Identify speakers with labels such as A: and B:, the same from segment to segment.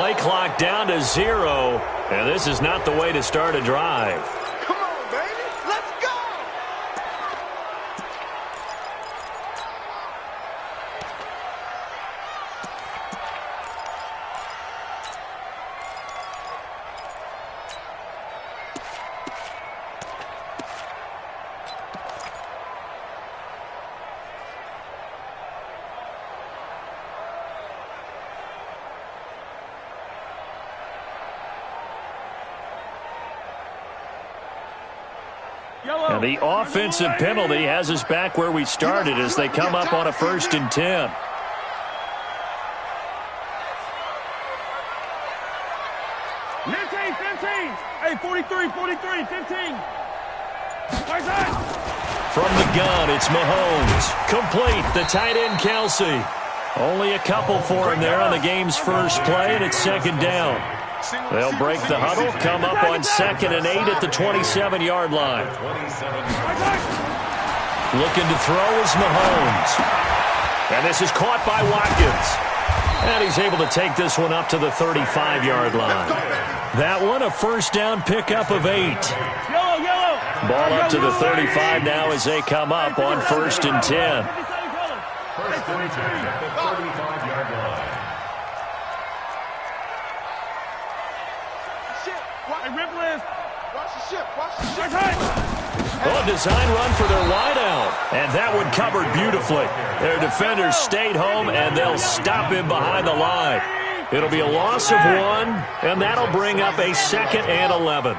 A: play clock down to 0, and this is not the way to start a drive.
B: Come on, baby. Let's go.
A: And the offensive penalty has us back where we started as they come up on a 1st and 10.
C: Hey, 43, 15.
A: From the gun, it's Mahomes. Complete, the tight end, Kelsey. Only a couple for him there on the game's first play, and it's 2nd down. They'll break the huddle, come up on 2nd and 8 at the 27-yard line. Looking to throw is Mahomes. And this is caught by Watkins. And he's able to take this one up to the 35-yard line. That one, a 1st down pickup of 8. Ball up to the 35 now as they come up on 1st and 10.
D: 1st and 10 at the 35-yard line.
A: Well, a design run for their wideout. And that one covered beautifully. Their defenders stayed home, and they'll stop him behind the line. It'll be a loss of 1, and that'll bring up a 2nd and 11.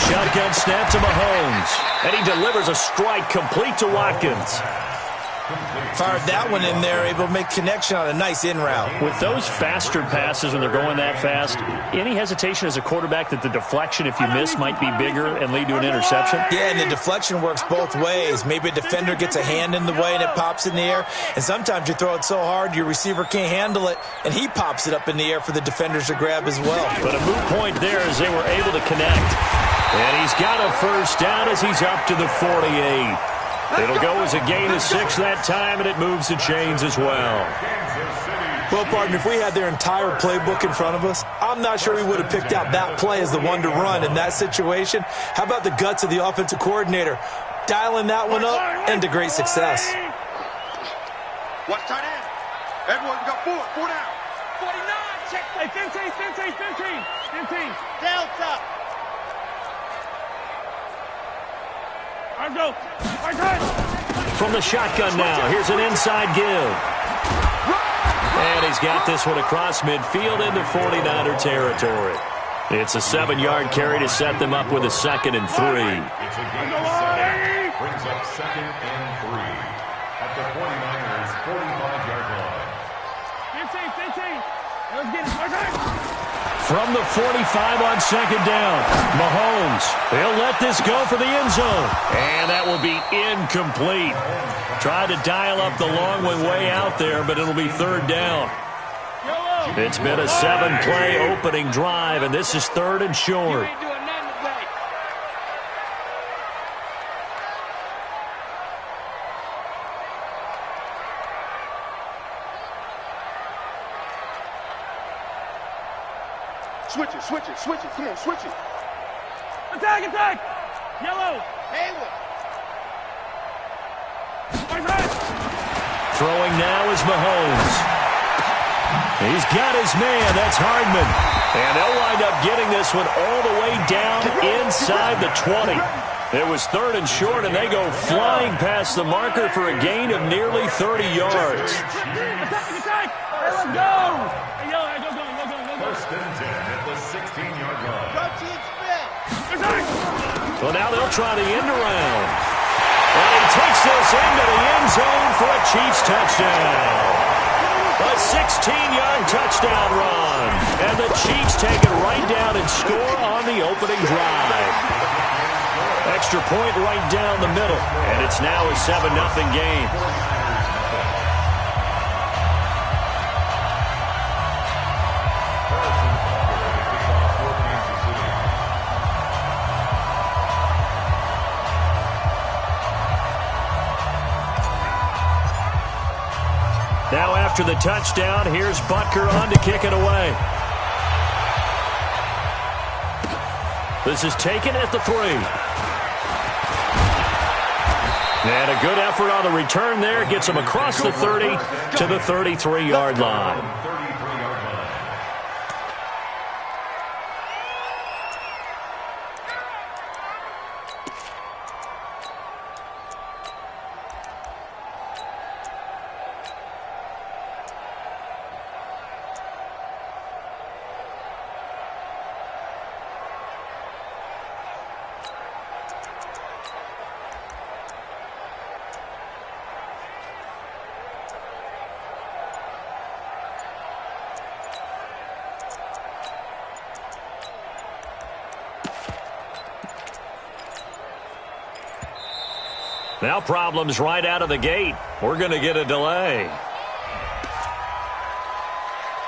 A: Shotgun snap to Mahomes. And he delivers a strike complete to Watkins.
E: Fired that one in there, able to make connection on a nice in route.
A: With those faster passes when they're going that fast, any hesitation as a quarterback that the deflection, if you miss, might be bigger and lead to an interception?
E: Yeah, and the deflection works both ways. Maybe a defender gets a hand in the way and it pops in the air, and sometimes you throw it so hard your receiver can't handle it, and he pops it up in the air for the defenders to grab as well.
A: But a moot point there as they were able to connect. And he's got a 1st down as he's up to the 48. It'll go as a gain of 6 that time, and it moves the chains as well.
E: Well, partner, if we had their entire playbook in front of us, I'm not sure we would have picked out that play as the one to run in that situation. How about the guts of the offensive coordinator? Dialing that one up and to great success.
B: Watch tight end. Everyone, we got 4 down.
C: 49, check. Hey, 15.
B: Delta.
C: Let's go.
A: From the shotgun now, here's an inside give. And he's got this one across midfield into 49er territory. It's a 7-yard carry to set them up with a 2nd and 3.
D: It's a gain of 7. Brings up 2nd and 3 at the 49ers' 45-yard line.
C: 15. Let's get it.
A: From the 45 on 2nd down, Mahomes. He'll let this go for the end zone. And that will be incomplete. Tried to dial up the long one way out there, but it'll be 3rd down. It's been a 7-play opening drive, and this is 3rd and short.
B: Switch it. Come on, switch it.
C: Attack. Yellow.
B: Hayward.
A: Throwing now is Mahomes. He's got his man. That's Hardman. And they'll wind up getting this one all the way down inside the 20. It was 3rd and short, and they go flying past the marker for a gain of nearly 30 yards.
C: Attack. Let's go. Hey, go.
D: 1st and 10 at the 16-yard line.
A: So now they'll try the end around. And he takes this into the end zone for a Chiefs touchdown. A 16-yard touchdown run. And the Chiefs take it right down and score on the opening drive. Extra point right down the middle. And it's now a 7-0 game. Now after the touchdown, here's Butker on to kick it away. This is taken at the 3. And a good effort on the return there. Gets him across the 30 to the 33-yard line. Now problems right out of the gate. We're going to get a delay.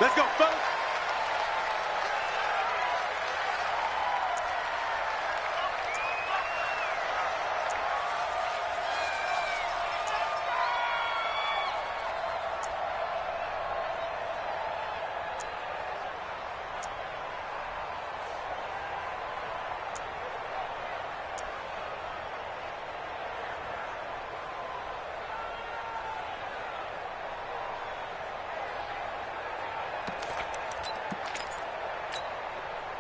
B: Let's go, fellas.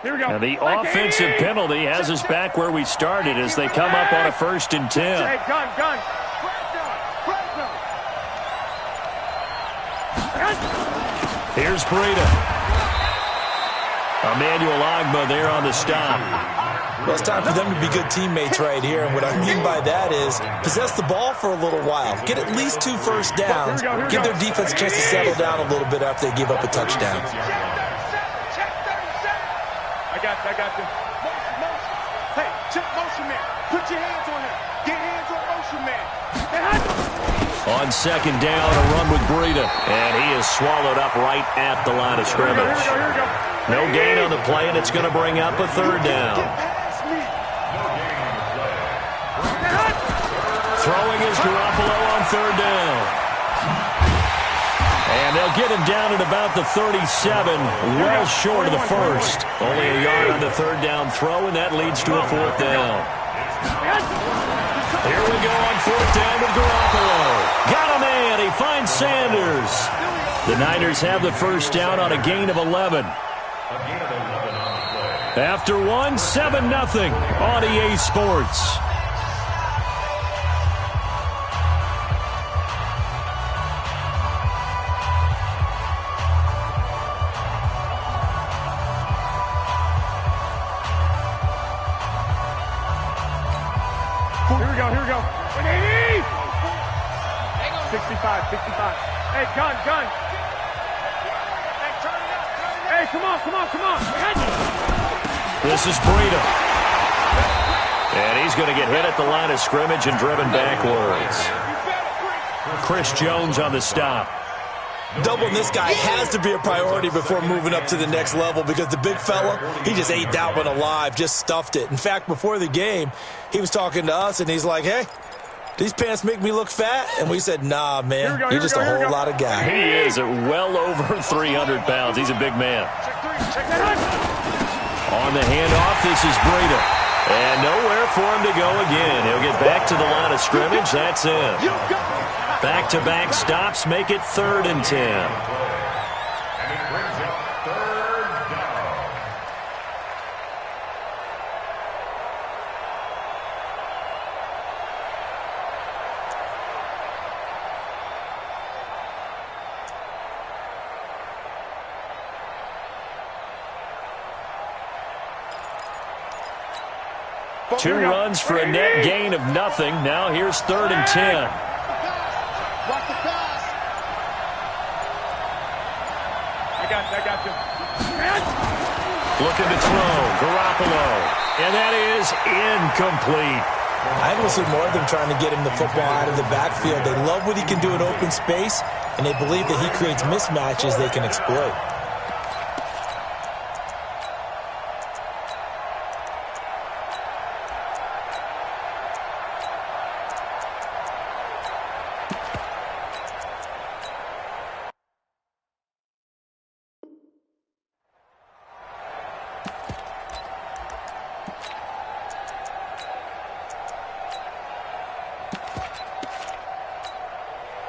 C: Here we go.
A: And the offensive penalty has us back where we started as they come up on a 1st and 10.
C: Hey, gun.
A: Here's Breida. Emmanuel Agba there on the stop.
E: Well, it's time for them to be good teammates right here. And what I mean by that is possess the ball for a little while. Get at least 2 first downs. Give their defense a chance to settle down a little bit after they give up a touchdown.
C: I got you.
B: Motion. Hey, check motion man. Put your hands on him. Get hands on motion man.
A: On 2nd down, a run with Breida. And he is swallowed up right at the line of scrimmage.
C: Here we go.
A: No gain on the play, and it's going to bring up a 3rd down. Throwing is Garoppolo on 3rd down. And they'll get him down at about the 37, well short of the 1st. Only a yard on the 3rd down throw, and that leads to a 4th down. Here we go on 4th down with Garoppolo. Got a man. He finds Sanders. The Niners have the 1st down on a gain of 11. After 1, 7-0 on EA Sports.
C: Here we go. 180! 65. Hey, gun. Hey, come on.
A: This is Breida. And he's going to get hit at the line of scrimmage and driven backwards. Chris Jones on the stop.
E: Doubling this guy has to be a priority before moving up to the next level because the big fella, he just ate that one alive, just stuffed it. In fact, before the game, he was talking to us, and he's like, hey, these pants make me look fat? And we said, nah, man, you're just a whole lot of guy.
A: He is at well over 300 pounds. He's a big man. On the handoff, this is Breida. And nowhere for him to go again. He'll get back to the line of scrimmage. That's it. Back-to-back stops make it 3rd and 10.
D: And it brings up 3rd down.
A: Two runs for a net gain of nothing. Now here's 3rd and 10.
B: Watch the pass.
C: I got you.
A: Looking to throw. Garoppolo. And that is incomplete.
E: I think we'll see more of them trying to get him the football out of the backfield. They love what he can do in open space, and they believe that he creates mismatches they can exploit.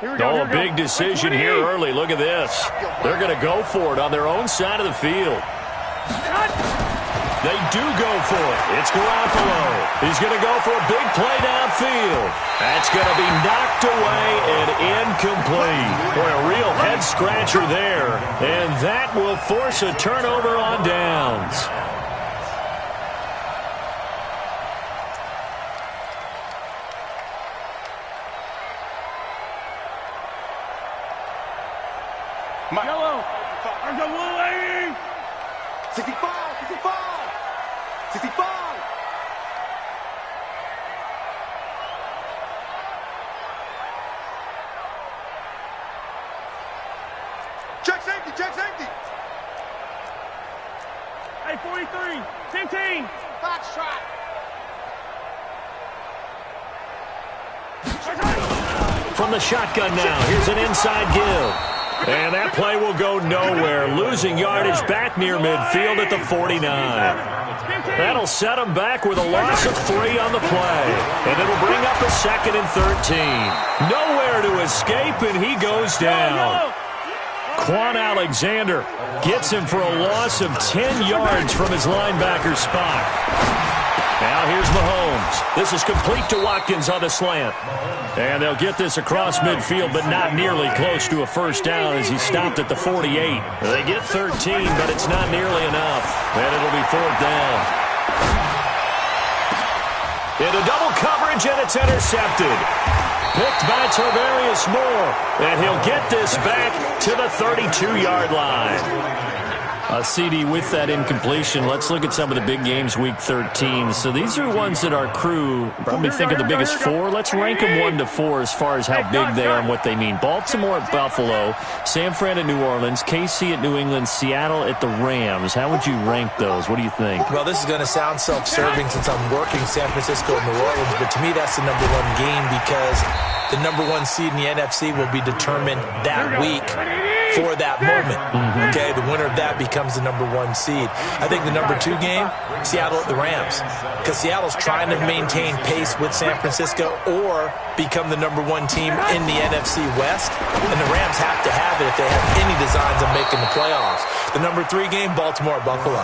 A: Oh, a big decision here early. Look at this. They're going to go for it on their own side of the field. They do go for it. It's Garoppolo. He's going to go for a big play downfield. That's going to be knocked away and incomplete. Boy, a real head-scratcher there. And that will force a turnover on downs.
C: Yellow. There's a blue lady.
B: 65, 65, 65. Check safety, check safety.
C: Hey, 43. 15.
B: Box shot.
A: From the shotgun now, here's an inside give. And that play will go nowhere, losing yardage back near midfield at the 49. That'll set them back with a loss of 3 on the play. And it'll bring up a 2nd and 13. Nowhere to escape, and he goes down. Quan Alexander gets him for a loss of 10 yards from his linebacker spot. Now here's Mahomes. This is complete to Watkins on the slant. And they'll get this across midfield, but not nearly close to a first down as he stopped at the 48. They get 13, but it's not nearly enough. And it'll be 4th down. Into double coverage, and it's intercepted. Picked by Tarvarius Moore. And he'll get this back to the 32-yard line. CD, with that incompletion, let's look at some of the big games week 13. So these are ones that our crew probably think are the biggest 4. Let's rank them 1 to 4 as far as how big they are and what they mean. Baltimore at Buffalo, San Fran at New Orleans, KC at New England, Seattle at the Rams. How would you rank those? What do you think?
E: Well, this is going to sound self-serving since I'm working San Francisco and New Orleans, but to me that's the #1 game because the #1 seed in the NFC will be determined that week for that moment. Okay, the winner of that becomes the #1 seed. I think the #2 game, Seattle at the Rams, because Seattle's trying to maintain pace with San Francisco or become the #1 team in the NFC West, and the Rams have to have it if they have any designs of making the playoffs. The #3 game, Baltimore at Buffalo.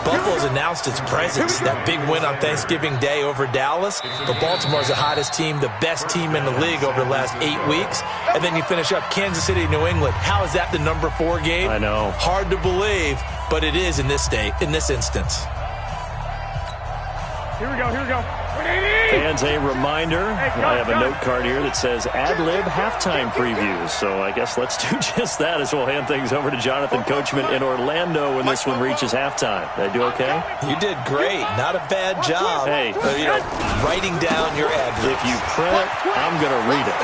E: Buffalo's announced its presence, that big win on Thanksgiving Day over Dallas, but Baltimore's the hottest team, the best team in the league over the last 8 weeks, and then you finish up Kansas City, New England. How is that the #4 game?
A: I know.
E: Hard to believe, but it is in this instance.
C: Here we go, here we go.
A: Fans, a reminder, I have a note card here that says ad-lib halftime previews. So I guess let's do just that as we'll hand things over to Jonathan Coachman in Orlando when this one reaches halftime. Did I do okay?
E: You did great. Not a bad job.
A: Hey.
E: Writing down your ad-libs.
A: If you print it, I'm going to read it.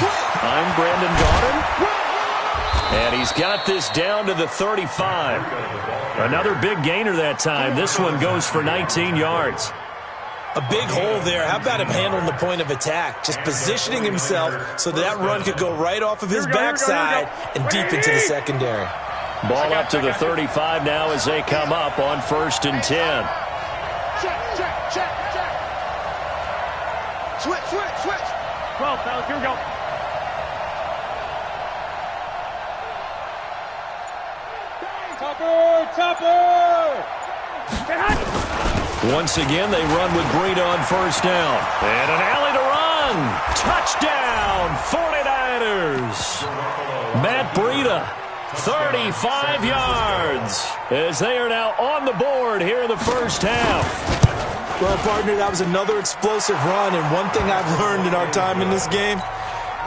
A: I'm Brandon Gaudin. And he's got this down to the 35. Another big gainer that time. This one goes for 19 yards.
E: A big hole there. How about him handling the point of attack? Just positioning himself so that run could go right off of his backside and deep into the secondary.
A: Ball up to the 35 now as they come up on 1st and 10.
B: Check, check, check, check. Switch, switch, switch.
C: 12, fellas, here we go. Topper!
A: Once again, they run with Breida on 1st down. And an alley to run. Touchdown, 49ers. Matt Breida, 35 yards, as they are now on the board here in the first half.
E: Well, partner, that was another explosive run, and one thing I've learned in our time in this game,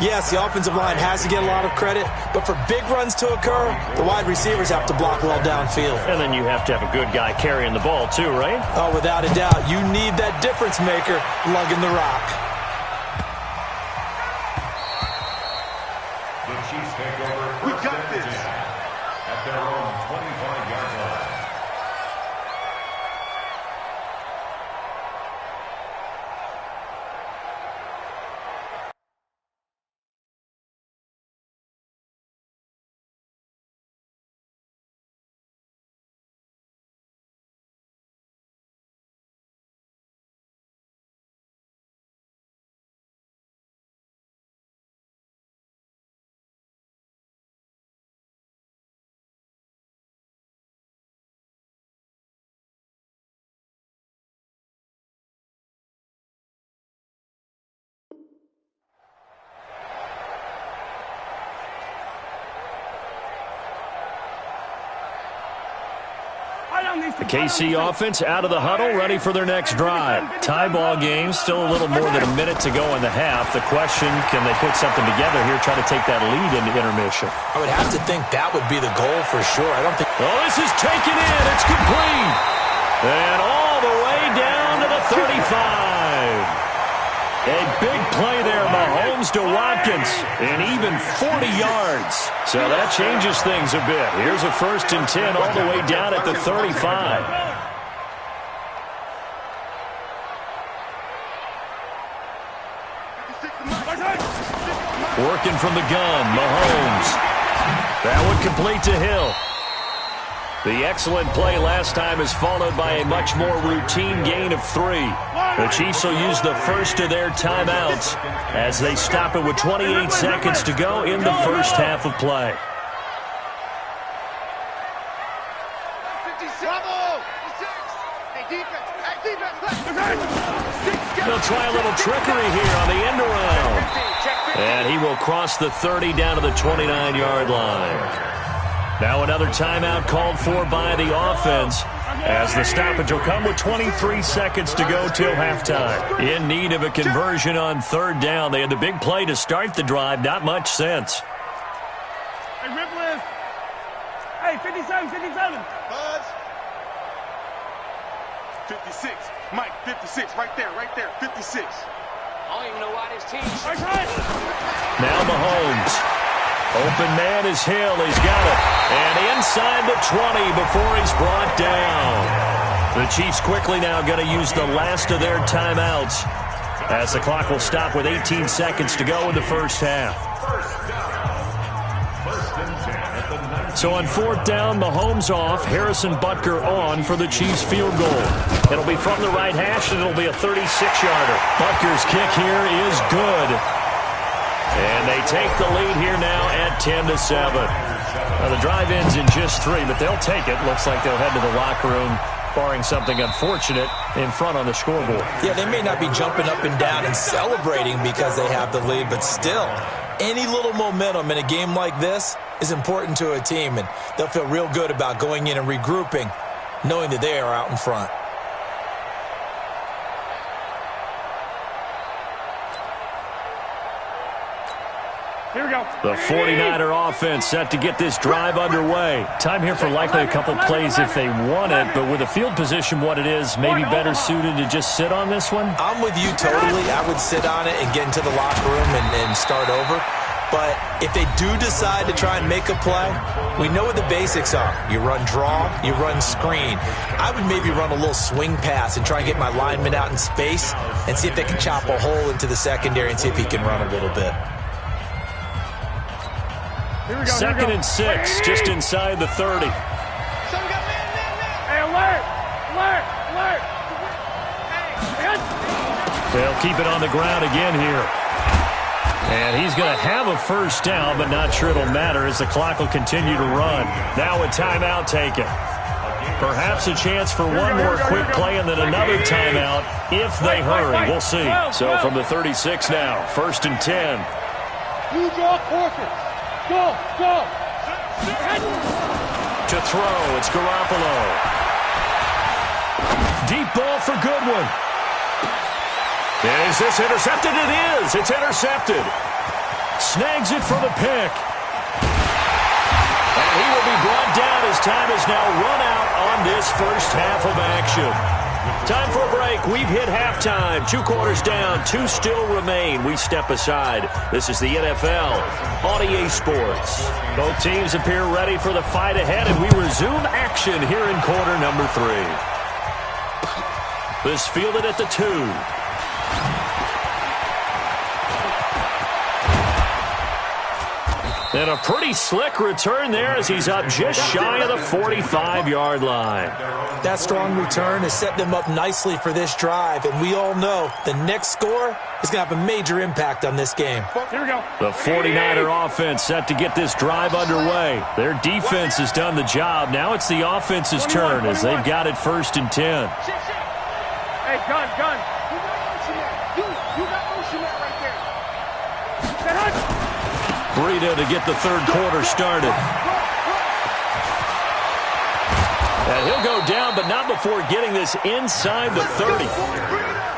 E: yes, the offensive line has to get a lot of credit, but for big runs to occur, the wide receivers have to block well downfield.
A: And then you have to have a good guy carrying the ball too, right?
E: Oh, without a doubt. You need that difference maker lugging the rock.
D: The Chiefs take over.
B: We got this.
D: At their own 25-yard line.
A: The KC offense out of the huddle, ready for their next drive. Tie ball game, still a little more than a minute to go in the half. The question, can they put something together here, try to take that lead into intermission?
E: I would have to think that would be the goal for sure. I don't think...
A: Oh, this is taken in. It's complete. And all the way down to the 35. A big play there, Mahomes to Watkins, and even 40 yards. So that changes things a bit. Here's a 1st and 10 all the way down at the 35. Working from the gun, Mahomes. That one complete to Hill. The excellent play last time is followed by a much more routine gain of 3. The Chiefs will use the first of their timeouts as they stop it with 28 seconds to go in the first half of play. They'll try a little trickery here on the end around. And he will cross the 30 down to the 29-yard line. Now another timeout called for by the offense as the stoppage will come with 23 seconds to go till halftime. In need of a conversion on 3rd down. They had the big play to start the drive. Not much sense.
C: Hey, Ripple is. Hey, 57, 57.
B: Buzz. 56. Mike, 56. Right there, 56.
F: I don't even know why this team...
A: Now Mahomes. Open man is Hill. He's got it. And inside the 20 before he's brought down. The Chiefs quickly now going to use the last of their timeouts as the clock will stop with 18 seconds to go in the first half. So on 4th down, Mahomes off, Harrison Butker on for the Chiefs field goal. It'll be from the right hash, and it'll be a 36-yarder. Butker's kick here is good. And they take the lead here now at 10-7. Now the drive ends in just 3, but they'll take it. Looks like they'll head to the locker room, barring something unfortunate, in front on the scoreboard.
E: Yeah, they may not be jumping up and down and celebrating because they have the lead, but still, any little momentum in a game like this is important to a team, and they'll feel real good about going in and regrouping, knowing that they are out in front.
C: Here we go.
A: The 49er offense set to get this drive underway. Time here for likely a couple plays if they want it, but with the field position what it is, maybe better suited to just sit on this one?
E: I'm with you totally. I would sit on it and get into the locker room and start over. But if they do decide to try and make a play, we know what the basics are. You run draw, you run screen. I would maybe run a little swing pass and try and get my lineman out in space and see if they can chop a hole into the secondary and see if he can run a little bit.
A: 2nd and 6, just inside the 30.
C: Hey, alert! Alert! Alert!
A: They'll keep it on the ground again here. And he's going to have a first down, but not sure it'll matter as the clock will continue to run. Now a timeout taken. Perhaps a chance for one more quick play and then another timeout if they hurry. We'll see. So from the 36 now, 1st and 10.
C: You draw quarters. Go, go.
A: To throw, it's Garoppolo. Deep ball for Goodwin. Is this intercepted? It is. It's intercepted. Snags it for the pick. And he will be brought down as time is now run out on this first half of action. Time for a break. We've hit halftime. 2 quarters down. 2 still remain. We step aside. This is the NFL on EA Sports. Both teams appear ready for the fight ahead, and we resume action here in quarter number 3. This fielded at the 2. And a pretty slick return there as he's up just shy of the 45-yard line.
E: That strong return has set them up nicely for this drive, and we all know the next score is going to have a major impact on this game.
C: Here we go.
A: The 49er offense set to get this drive underway. Their defense has done the job. Now it's the offense's turn as they've got it 1st and 10.
C: Hey, gun. You got motion right there.
A: Burrito to get the 3rd quarter started. And he'll go down, but not before getting this inside the 30.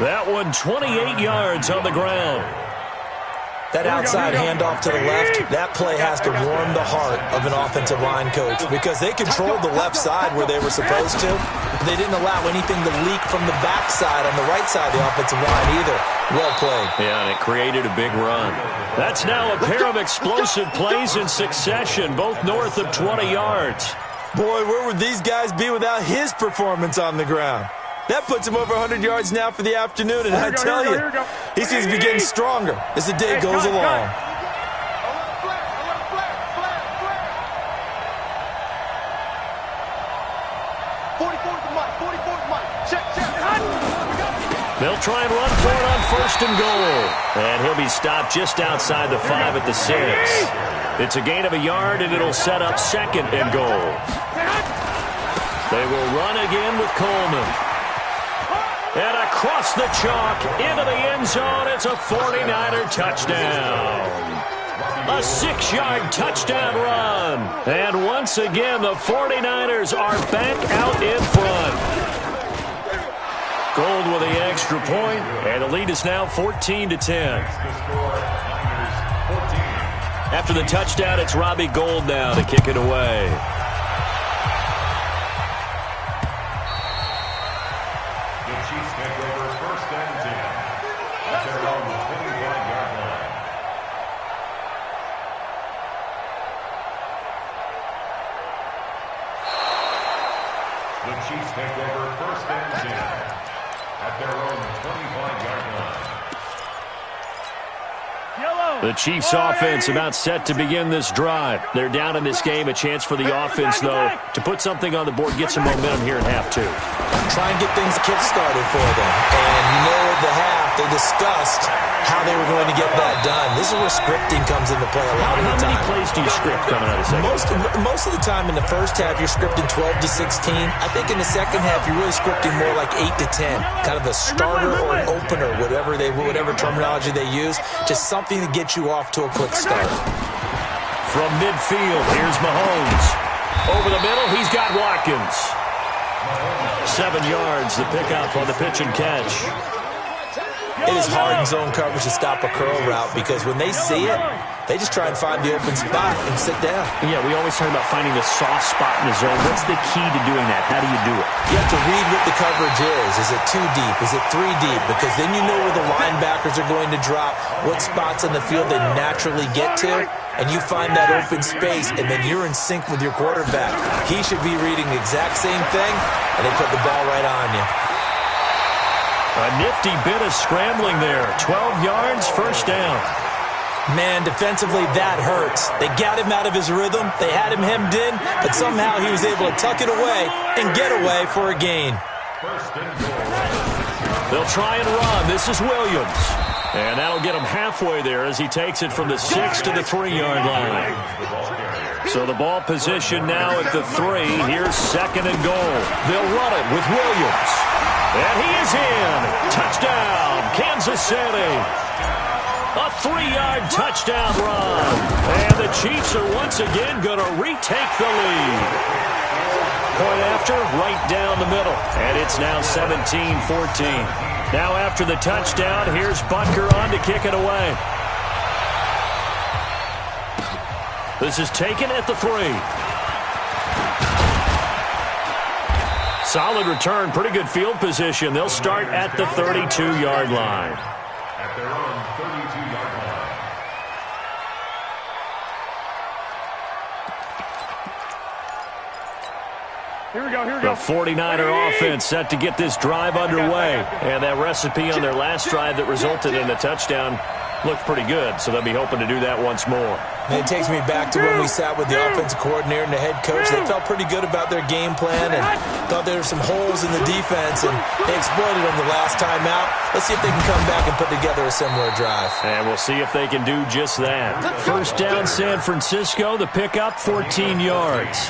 A: That one 28 yards on the ground.
E: That outside handoff to the left, that play has to warm the heart of an offensive line coach because they controlled the left side where they were supposed to. They didn't allow anything to leak from the backside on the right side of the offensive line either. Well played.
A: Yeah, and it created a big run. That's now a pair of explosive plays in succession, both north of 20 yards.
E: Boy, where would these guys be without his performance on the ground? That puts him over 100 yards now for the afternoon, and I tell you, he seems to be getting stronger as the day goes along.
A: They'll try and run for it on 1st and goal. And he'll be stopped just outside the 5 at the 6. It's a gain of a yard, and it'll set up 2nd and goal. They will run again with Coleman. And across the chalk, into the end zone, it's a 49er touchdown. A 6-yard touchdown run. And once again, the 49ers are back out in front. Gold with the extra point, and the lead is now 14-10. After the touchdown, it's Robbie Gould now to kick it away. The Chiefs offense about set to begin this drive. They're down in this game. A chance for the offense, though, to put something on the board, get some momentum here in half 2.
E: Try and get things kick-started for them. And you know at the half, they discussed how they were going to get that done. This is where scripting comes into play a lot of the time.
A: How many plays do you script coming out of second?
E: Most of the time in the first half, you're scripting 12 to 16. I think in the second half, you're really scripting more like 8 to 10. Kind of a starter or an opener, whatever terminology they use. Just something to get you off to a quick start.
A: From midfield, here's Mahomes. Over the middle, he's got Watkins. 7 yards, the pickup on the pitch and catch.
E: It is hard in zone coverage to stop a curl route because when they see it, they just try and find the open spot and sit down.
A: Yeah, we always talk about finding the soft spot in the zone. What's the key to doing that? How do you do it?
E: You have to read what the coverage is. Is it 2 deep? Is it 3 deep? Because then you know where the linebackers are going to drop, what spots on the field they naturally get to, and you find that open space, and then you're in sync with your quarterback. He should be reading the exact same thing, and they put the ball right on you.
A: A nifty bit of scrambling there. 12 yards, first down.
E: Man, defensively, that hurts. They got him out of his rhythm. They had him hemmed in, but somehow he was able to tuck it away and get away for a gain.
A: They'll try and run. This is Williams. And that'll get him halfway there as he takes it from the 6 to the 3-yard line. So the ball position now at the 3. Here's 2nd and goal. They'll run it with Williams. And he is in. Touchdown, Kansas City. A 3-yard touchdown run. And the Chiefs are once again going to retake the lead. Point after, right down the middle. And it's now 17-14. Now after the touchdown, here's Butker on to kick it away. This is taken at the 3. Solid return, pretty good field position. They'll start at the 32-yard line.
D: At their own 32-yard line.
C: Here we go, here we go.
A: The 49er offense set to get this drive underway. And that recipe on their last drive that resulted in a touchdown looked pretty good, so they'll be hoping to do that once more.
E: And it takes me back to when we sat with the offensive coordinator and the head coach. They felt pretty good about their game plan and thought there were some holes in the defense, and they exploited them the last time out. Let's see if they can come back and put together a similar drive.
A: And we'll see if they can do just that. First down, San Francisco. The pickup, 14 yards.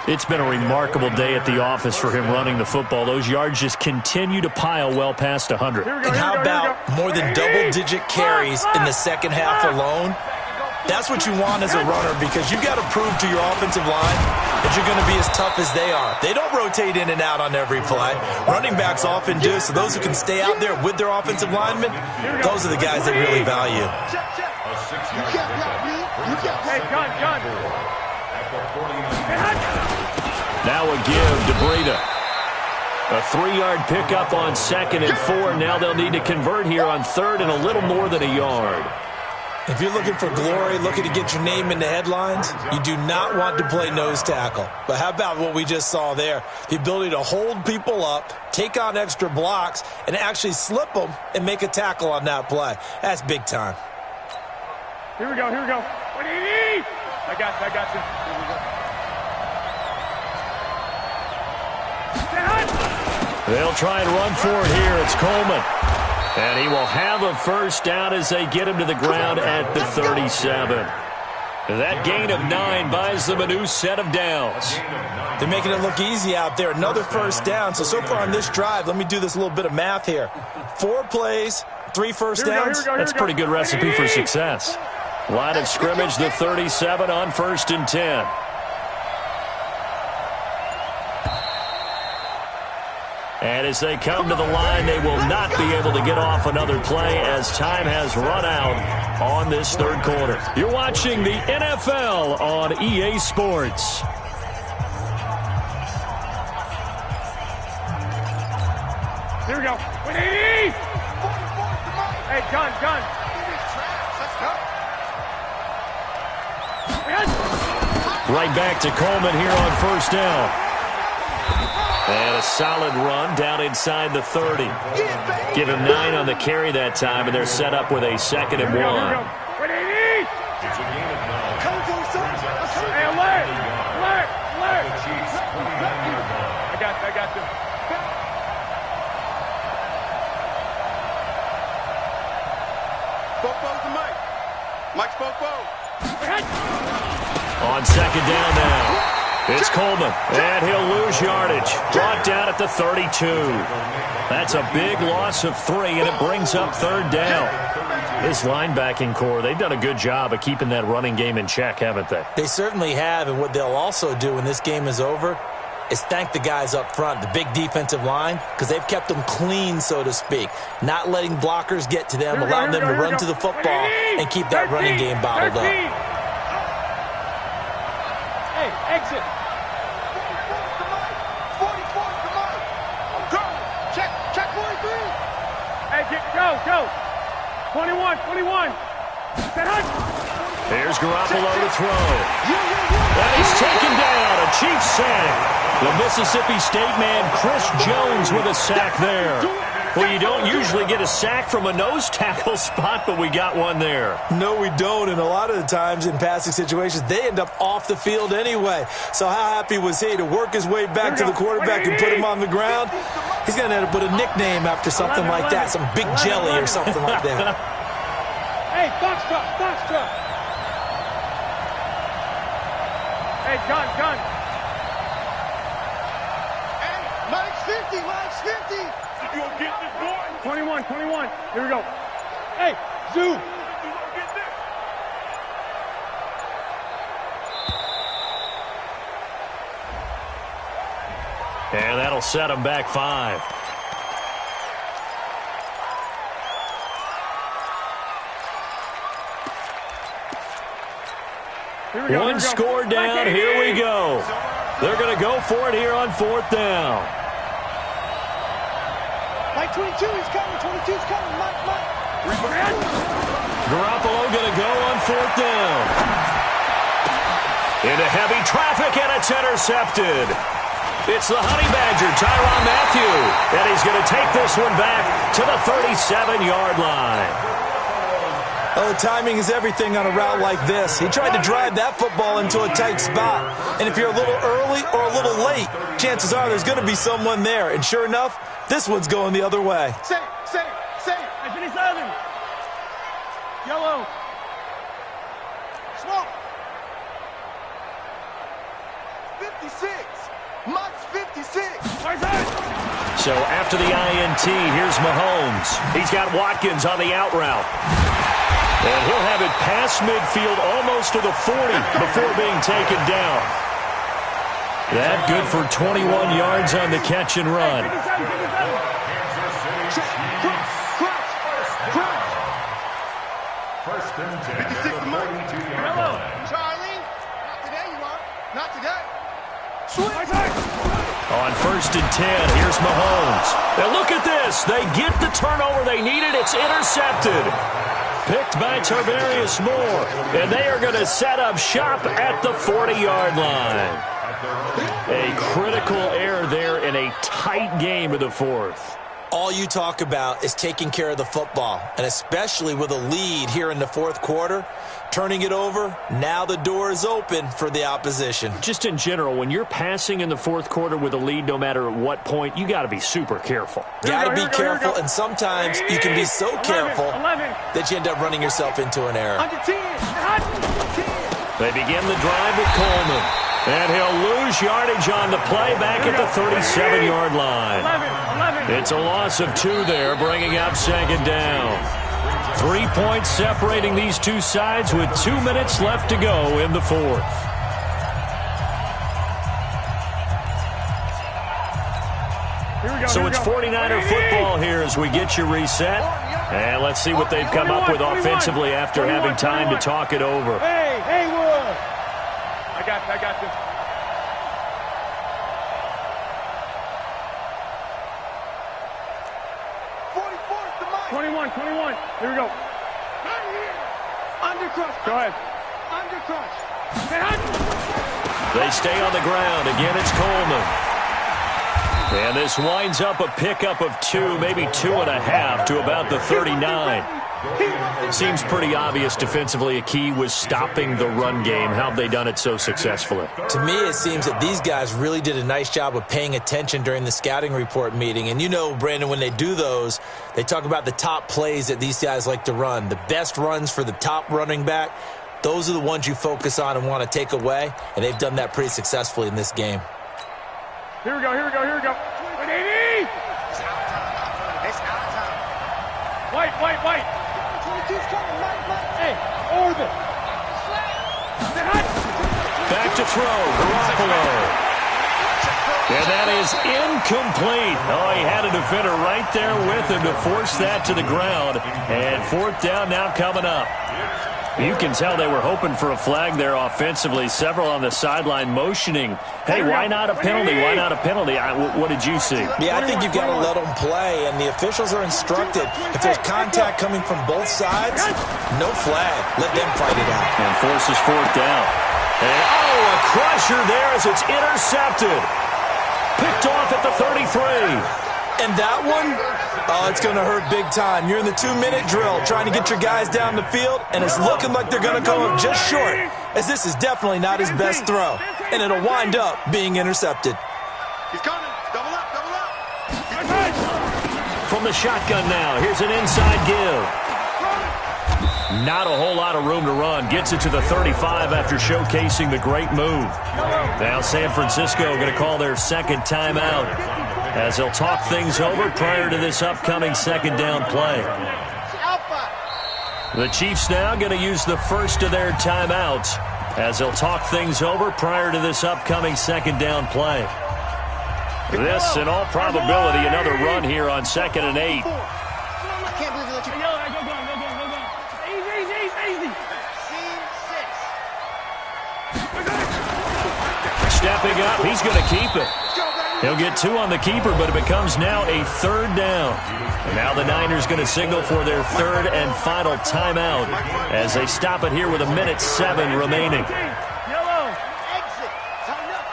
A: It's been a remarkable day at the office for him running the football. Those yards just continue to pile well past 100.
E: And how about more than double-digit carries in the second half alone? That's what you want as a runner because you've got to prove to your offensive line that you're going to be as tough as they are. They don't rotate in and out on every play. Running backs often do, so those who can stay out there with their offensive linemen, those are the guys they really value.
C: Hey, gun.
A: Now a give to Breida. A 3-yard pickup on 2nd and 4. Now they'll need to convert here on 3rd and a little more than a yard.
E: If you're looking for glory, looking to get your name in the headlines, you do not want to play nose tackle. But how about what we just saw there? The ability to hold people up, take on extra blocks, and actually slip them and make a tackle on that play. That's big time.
C: Here we go. What do you need? I got you. Here we go.
A: They'll try and run for it here. It's Coleman. And he will have a first down as they get him to the ground at the 37. That gain of 9 buys them a new set of downs.
E: They're making it look easy out there. Another first down. So far on this drive, let me do this little bit of math here. 4 plays, 3 first downs.
A: That's a pretty good recipe for success. Line of scrimmage, the 37 on 1st and 10. And as they come to the line, they will not be able to get off another play as time has run out on this 3rd quarter. You're watching the NFL on EA Sports.
C: Here we go. What do you need? Hey, gun.
A: Right back to Coleman here on 1st down. And a solid run down inside the 30. Give him 9 on the carry that time, and they're set up with a 2nd and 1.
C: What do you need? Hey, alert! I got you.
B: Bofo's the Mike. Mike's Bofo.
A: On 2nd down now. It's Coleman, and he'll lose yardage. Brought down at the 32. That's a big loss of 3, and it brings up 3rd down. This linebacking core, they've done a good job of keeping that running game in check, haven't they?
E: They certainly have, and what they'll also do when this game is over is thank the guys up front, the big defensive line, because they've kept them clean, so to speak. Not letting blockers get to them, allowing them to run to the football and keep that running game bottled up.
C: Hey, exit. Go. 21.
A: Here's Garoppolo to throw. And he's taken down. A Chiefs sack. The Mississippi State man, Chris Jones, with a sack there. Well, you don't usually get a sack from a nose tackle spot, but we got one there.
E: No, we don't, and a lot of the times in passing situations, they end up off the field anyway. So how happy was he to work his way back to the quarterback and put him on the ground? He's going to end up with a nickname after something like that, some Big Jelly or something like that.
C: Hey, box truck. Hey, gun.
B: Hey, Mike's 50. You gonna get this boy?
C: 21. Here we go. Hey, Zoo.
A: And that'll set him back 5. One score down. Here we go. They're going to go for it here on 4th down.
B: Mike 22, he's coming. 22's coming. Mike.
A: Garoppolo going to go on 4th down. Into heavy traffic, and it's intercepted. It's the Honey Badger, Tyrann Mathieu, and he's going to take this one back to the 37-yard line.
E: Oh, timing is everything on a route like this. He tried to drive that football into a tight spot. And if you're a little early or a little late, chances are there's going to be someone there. And sure enough, this one's going the other way.
B: Say it.
C: Hey, 57. Yellow.
B: Smoke. 56. Mike's 56.
A: So after the INT, here's Mahomes. He's got Watkins on the out route. And he'll have it past midfield, almost to the 40, before being taken down. That good for 21 yards on the catch and run.
D: First and 10 at the 42-yard line.
B: Charlie, not today you are. Not today.
A: On first and 10, here's Mahomes. And look at this. They get the turnover they needed. It's intercepted. Picked by Tarvarius Moore. And they are going to set up shop at the 40-yard line. A critical error there in a tight game of the fourth.
E: All you talk about is taking care of the football, and especially with a lead here in the fourth quarter, turning it over, now the door is open for the opposition.
A: Just in general, when you're passing in the fourth quarter with a lead, no matter at what point, you got to be super careful.
E: Got to be careful, and sometimes you can be so careful that you end up running yourself into an error.
A: They begin the drive with Coleman. And he'll lose yardage on the play back at the 37-yard line. It's a loss of 2 there, bringing up second down. 3 points separating these two sides with 2 minutes left to go in the fourth. So it's 49er football here as we get you reset. And let's see what they've come up with offensively after having time to talk it over.
C: Hey, Haywood! I got this. 21. Here we go.
B: Undercrush.
C: Go ahead.
B: Undercrush.
A: They stay on the ground. Again, it's Coleman. And this winds up a pickup of 2, maybe 2.5 to about the 39. Seems pretty obvious defensively a key was stopping the run game. How have they done it so successfully?
E: To me, it seems that these guys really did a nice job of paying attention during the scouting report meeting. And you know, Brandon, when they do those, they talk about the top plays that these guys like to run. The best runs for the top running back, those are the ones you focus on and want to take away. And they've done that pretty successfully in this game.
C: Here we go. 180!
B: It's out of time.
C: White. Hey, orbit.
A: Back to throw, Garoppolo. And that is incomplete. Oh, he had a defender right there with him to force that to the ground. And fourth down now coming up. You can tell they were hoping for a flag there offensively. Several on the sideline motioning. Hey, why not a penalty? Why not a penalty? What did you see?
E: Yeah, I think you've got to let them play, and the officials are instructed. If there's contact coming from both sides, no flag. Let them fight it out.
A: And forces fourth down. And, a crusher there as it's intercepted. Picked off at the 33.
E: And that one, it's going to hurt big time. You're in the 2-minute drill trying to get your guys down the field, and it's looking like they're going to come up just short, as this is definitely not his best throw, and it'll wind up being intercepted.
B: He's coming. Double up.
A: From the shotgun now, here's an inside give. Not a whole lot of room to run. Gets it to the 35 after showcasing the great move. Now San Francisco going to call their second timeout as they'll talk things over prior to this upcoming second down play. The Chiefs now going to use the first of their timeouts as they'll talk things over prior to this upcoming second down play. This, in all probability, another run here on 2nd and 8.
B: I can't believe they let you.
C: Easy.
A: Stepping up, he's going to keep it. He'll get 2 on the keeper, but it becomes now a 3rd down. And now the Niners going to signal for their 3rd and final timeout as they stop it here with 1:07 remaining.
C: Yellow.
B: Exit. Time up.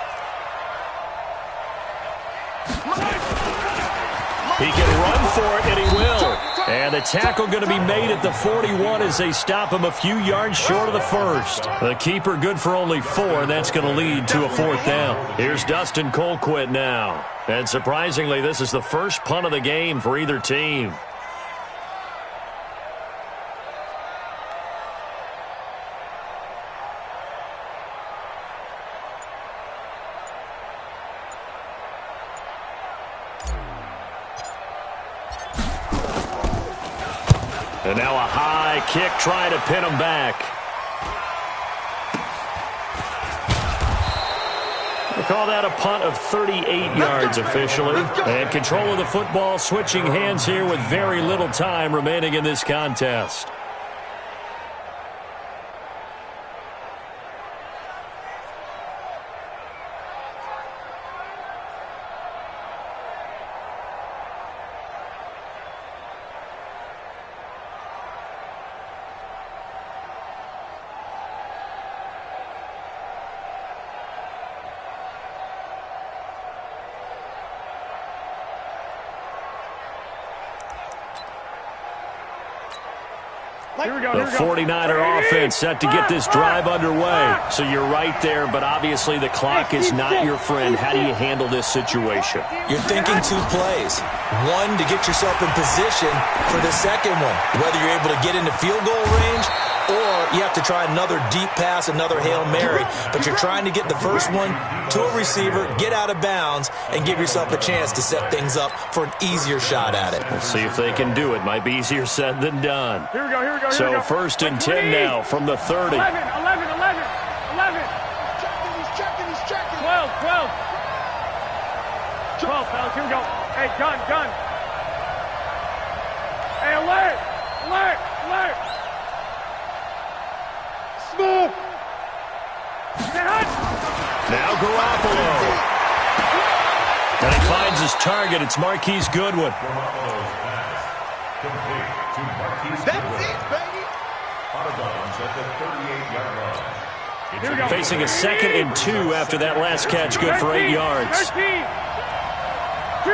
A: He can run for it, and he will. And the tackle going to be made at the 41 as they stop him a few yards short of the first. The keeper good for only 4, and that's going to lead to a 4th down. Here's Dustin Colquitt now. And surprisingly, this is the first punt of the game for either team. And now a high kick trying to pin him back. We'll call that a punt of 38 yards officially. And control of the football switching hands here with very little time remaining in this contest. The 49er offense set to get this drive underway. So you're right there, but obviously the clock is not your friend. How do you handle this situation?
E: You're thinking 2 plays. One, to get yourself in position for the second one, whether you're able to get into field goal range or you have to try another deep pass, another Hail Mary. But you're trying to get the first one to a receiver, get out of bounds, and give yourself a chance to set things up for an easier shot at it.
A: We'll see if they can do it. Might be easier said than done.
C: Here we go, here we go,
A: So 1st and 10 now from the 30.
C: 11. 12, fellas, here we go. Hey, gun. Hey, alert. Smooth.
A: Now Garoppolo. And he finds his target. It's Marquise Goodwin.
D: Garoppolo's pass complete to Marquise Goodwin.
B: That's it, baby.
D: Out of bounds at the 38-yard line.
A: Facing a 2nd and 2 after that last catch, good for 8 yards.
C: 13. 2.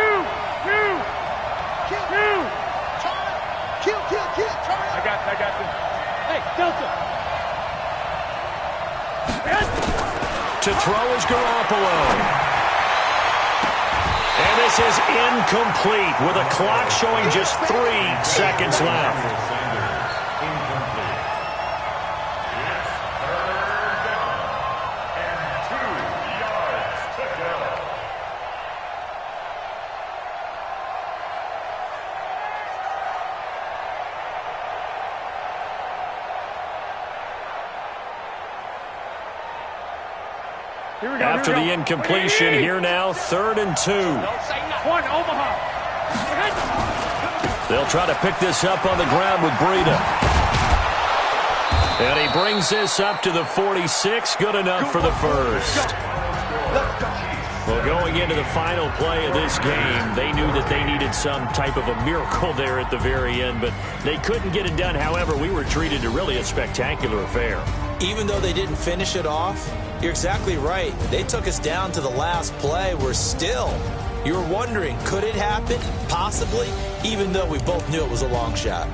B: Kill. Turn.
C: I got this. Hey, Delta.
A: To throw is Garoppolo. And this is incomplete with a clock showing just 3 seconds left.
D: Incomplete. It's 3rd down and 2 yards to go.
A: After the incompletion, here now, 3rd and 2.
C: One, Omaha.
A: They'll try to pick this up on the ground with Breida. And he brings this up to the 46. Good enough for the first. Well, going into the final play of this game, they knew that they needed some type of a miracle there at the very end, but they couldn't get it done. However, we were treated to really a spectacular affair.
E: Even though they didn't finish it off, you're exactly right. They took us down to the last play. We're still, you were wondering, could it happen? Possibly, even though we both knew it was a long shot.